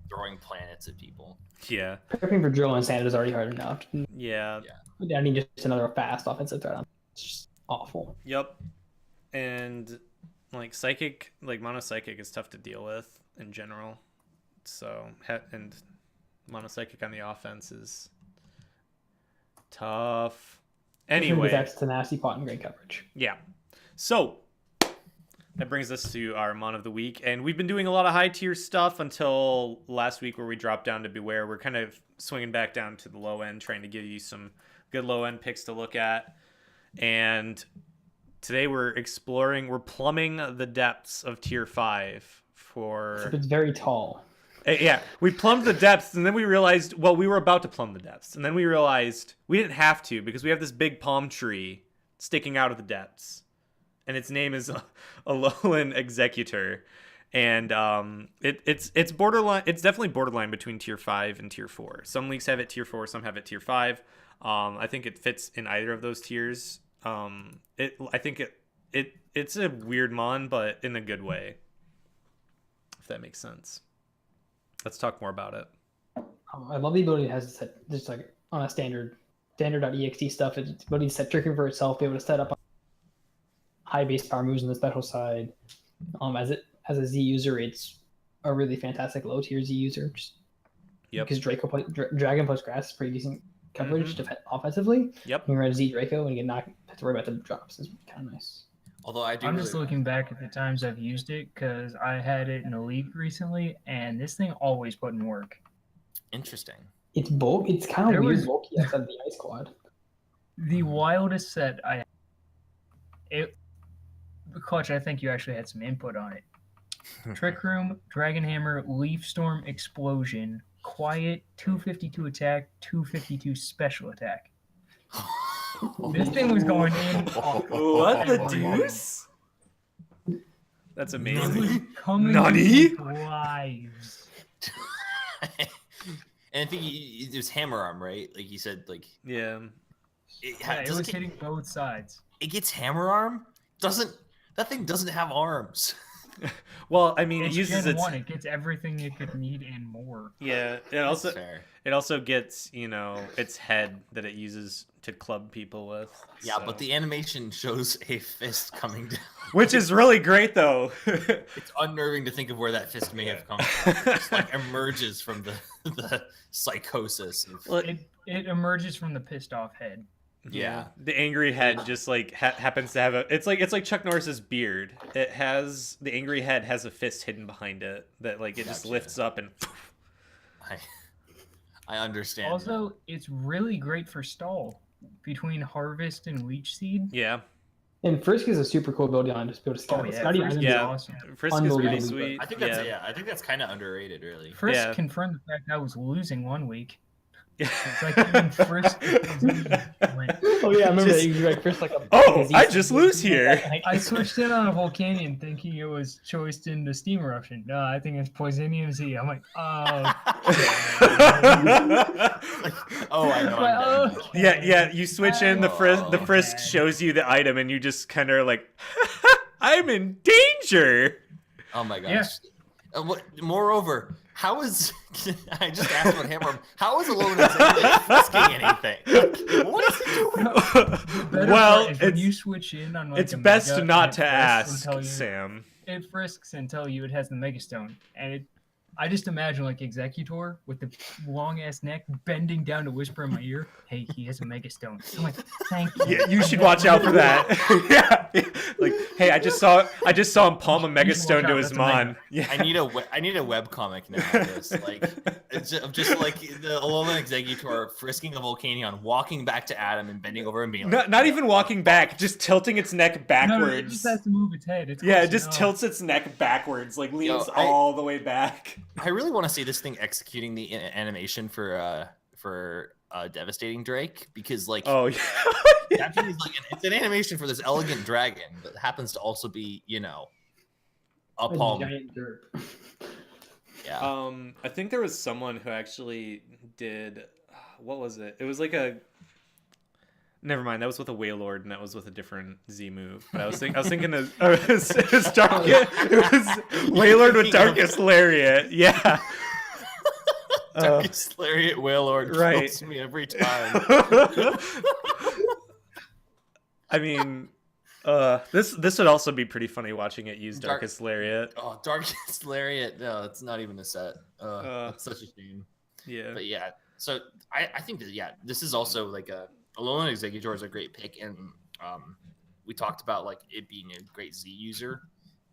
throwing planets at people. Yeah. Prepping for drill and sand is already hard enough. Yeah. I need just another fast offensive threat. It's just awful. Yep. And like psychic, like mono psychic is tough to deal with in general. So and mono psychic on the offense is tough. Anyway, that's tenacity, pot, and great coverage. Yeah. So that brings us to our Mon of the Week. And we've been doing a lot of high tier stuff until last week where we dropped down to Beware. We're kind of swinging back down to the low end, trying to give you some good low end picks to look at. And today we're plumbing the depths of tier 5 for... It's very tall. Yeah, we plumbed the depths, and then we realized, well, we were about to plumb the depths, and then we realized we didn't have to because we have this big palm tree sticking out of the depths, and its name is Alolan Exeggutor, and it's borderline. It's definitely borderline between tier 5 and tier 4. Some leagues have it tier 4, some have it tier 5. I think it fits in either of those tiers. I think it's a weird mon, but in a good way, if that makes sense. Let's talk more about it. I love the ability it has to just like on a standard.ext stuff. It's ability to set tricking for itself, be able to set up high base power moves on the special side. As a Z user, it's a really fantastic low tier Z user. Because Dragon plus Grass is pretty decent coverage offensively. Yep. When you're at a Z Draco and you get knocked, have to worry about the drops is kind of nice. Although I'm just looking back at the times I've used it because I had it in a league recently, and this thing always put in work. Interesting. It's bulk. It's kind of weird bulky outside of the Ice Quad. The wildest set Clutch, I think you actually had some input on it. Trick Room, Dragon Hammer, Leaf Storm, Explosion, Quiet, 252 attack, 252 special attack. This thing was going in. What the deuce? That's amazing. Nani? Lives. And I think it was Hammer Arm, right? Like you said, like yeah. It was hitting both sides. It gets Hammer Arm. That thing doesn't have arms? Well, I mean, it's it uses its... It gets everything it could need and more. Yeah, it also gets, its head that it uses to club people with. Yeah, so. But the animation shows a fist coming down. Which is really great, though. It's unnerving to think of where that fist may have come from. It just like emerges from the psychosis. It emerges from the pissed off head. Yeah, the angry head just like happens to have it's like Chuck Norris's beard. The angry head has a fist hidden behind it that like it just lifts up and. I understand. Also, it's really great for stall between Harvest and Leech Seed. Yeah. And Frisk is a super cool ability on just be able to scout. Awesome. Frisk is pretty sweet. I think that's kind of underrated, really. Frisk confirmed the fact I was losing 1 week. It's like even Frisk. Oh yeah, I remember that. You like Frisk like a. Oh, I just lose here. I switched in on a Volcanion thinking it was choiced into Steam Eruption. No, I think it's Poisonium Z. I'm like, oh. Oh, I know. Yeah. You switch in the Frisk shows you the item, and you just kind of like, I'm in danger. Oh my gosh. Yeah. Moreover. How is I just asked about Hammer? How is Alola frisking anything? Like, what is he doing? Well, when you switch in on like it's best not to ask, Sam. It frisks until it has the Mega Stone, and I just imagine like Exeggutor with the long ass neck bending down to whisper in my ear, "Hey, he has a Mega Stone." I'm like, "Thank you." Yeah, you should watch out for that. Yeah, like, hey, I just saw him palm a Mega Stone to his mon. Yeah, I need a webcomic now. Of this. Like, it's just like the Alolan Exeggutor frisking a Volcanion, walking back to Adam and bending over and being like, not even walking back, just tilting its neck backwards. No, it just has to move its head. It just tilts its neck backwards, like leans all the way back. I really want to see this thing executing the animation for Devastating Drake, because like that means like it's an animation for this elegant dragon that happens to also be a palm. Giant dirt. Yeah. I think there was someone who actually did. What was it? It was like a. Never mind. That was with a Wailord, and that was with a different Z move. But I was thinking of it was Wailord with Darkest Lariat. Yeah. Darkest Lariat Wailord kills me every time. I mean, this would also be pretty funny watching it use Darkest Lariat. Oh, Darkest Lariat! No, it's not even a set. It's such a shame. Yeah. But yeah, so I think that this is also like Alolan Exeggutor is a great pick, and we talked about like it being a great Z user,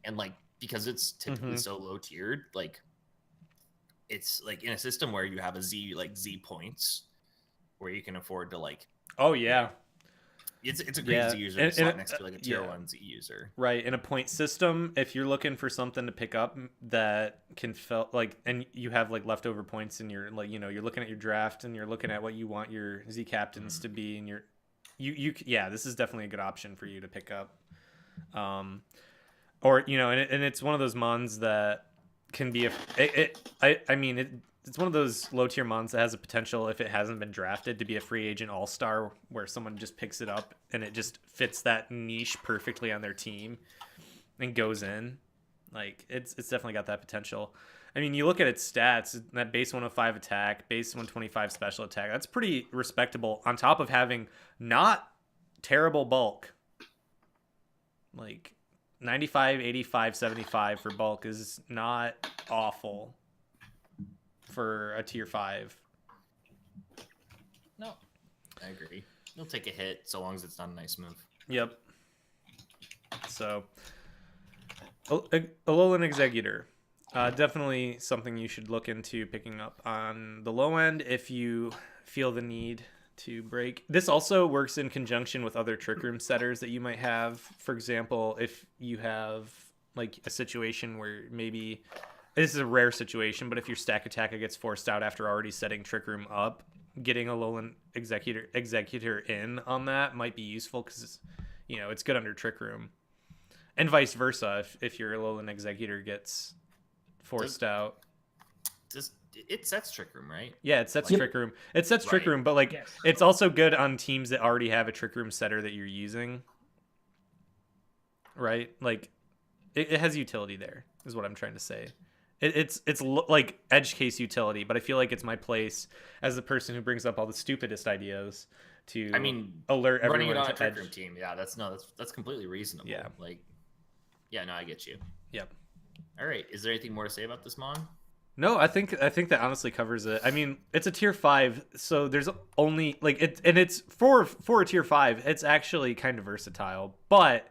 and like because it's typically so low tiered, like it's like in a system where you have a Z points, where you can afford to like. Oh yeah. It's a great Z user to slot next to like a tier 1 Z user. Right. In a point system, if you're looking for something to pick up that can feel like, and you have like leftover points and you're like, you're looking at your draft and you're looking at what you want your Z captains to be, and this is definitely a good option for you to pick up. Or, and it's one of those mons that can be it's one of those low tier mons that has a potential, if it hasn't been drafted, to be a free agent all-star where someone just picks it up and it just fits that niche perfectly on their team and goes in. Like it's definitely got that potential. I mean, you look at its stats, that base 105 attack, base 125 special attack. That's pretty respectable on top of having not terrible bulk. Like 95, 85, 75 for bulk is not awful for a tier 5. No, I agree. You'll take a hit so long as it's not a nice move. Yep. So, Alolan Exeggutor. Definitely something you should look into picking up on the low end if you feel the need to break. This also works in conjunction with other Trick Room setters that you might have. For example, if you have like a situation where maybe... This is a rare situation, but if your stack attacker gets forced out after already setting Trick Room up, getting a Alolan Exeggutor in on that might be useful because, it's good under Trick Room. And vice versa, if your Alolan Exeggutor gets forced out. It sets Trick Room, right? Yeah, it sets Trick Room. It sets Trick Room, but it's also good on teams that already have a Trick Room setter that you're using. Right? Like, it has utility there, is what I'm trying to say. It's like edge case utility, but I feel like it's my place as the person who brings up all the stupidest ideas to alert everyone running it on to a Trick edge. Room team. Yeah, that's completely reasonable. Yeah. No, I get you. Yep. All right. Is there anything more to say about this mon? No, I think that honestly covers it. I mean, it's a tier 5, so there's only it's for a tier 5. It's actually kind of versatile, but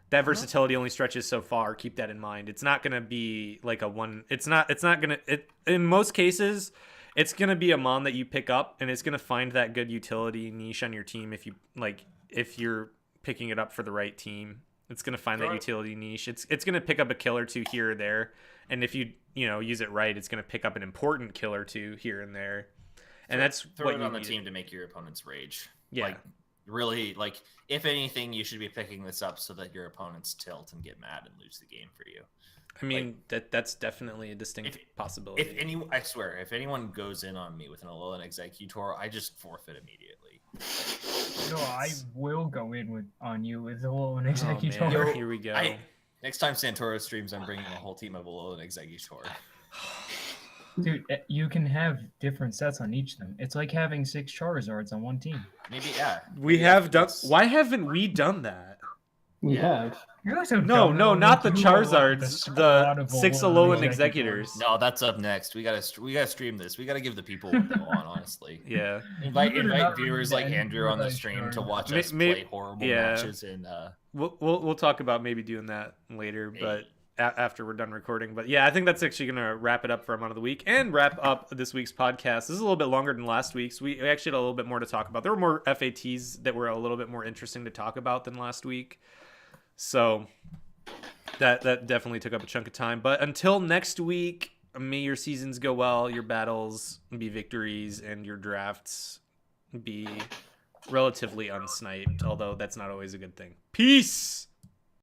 that versatility only stretches so far. Keep that in mind. It's not going to be like a one. It's not going to, in most cases, it's going to be a mon that you pick up and it's going to find that good utility niche on your team. If you're picking it up for the right team, it's going to find that utility niche. It's going to pick up a kill or two here or there. And if you use it right, it's going to pick up an important kill or two here and there. And that's throw what it you on the need. team to make your opponents rage. Yeah. Really, if anything, you should be picking this up so that your opponents tilt and get mad and lose the game for you. I mean, that's definitely a distinct possibility. I swear, if anyone goes in on me with an Alolan Exeggutor, I just forfeit immediately. No, I will go in on you with Alolan Exeggutor. Oh, here we go. Next time Santoro streams, I'm bringing a whole team of Alolan Exeggutor. Dude, you can have different sets on each of them. It's like having 6 Charizards on one team. Maybe, yeah. We have done. Why haven't we done that? We have. No, not the Charizards. The 6 Alolan Exeggutors. No, that's up next. We gotta stream this. We gotta give the people what they want, honestly. Yeah. Invite viewers like Andrew on the stream to watch us play horrible matches, and we'll talk about maybe doing that later, but after we're done recording. But yeah, I think that's actually gonna wrap it up for Amount of the Week and wrap up this week's podcast. This is a little bit longer than last week's. We actually had a little bit more to talk about. There were more FATs that were a little bit more interesting to talk about than last week. So that definitely took up a chunk of time. But until next week, may your seasons go well, your battles be victories, and your drafts be relatively unsniped, although that's not always a good thing. Peace!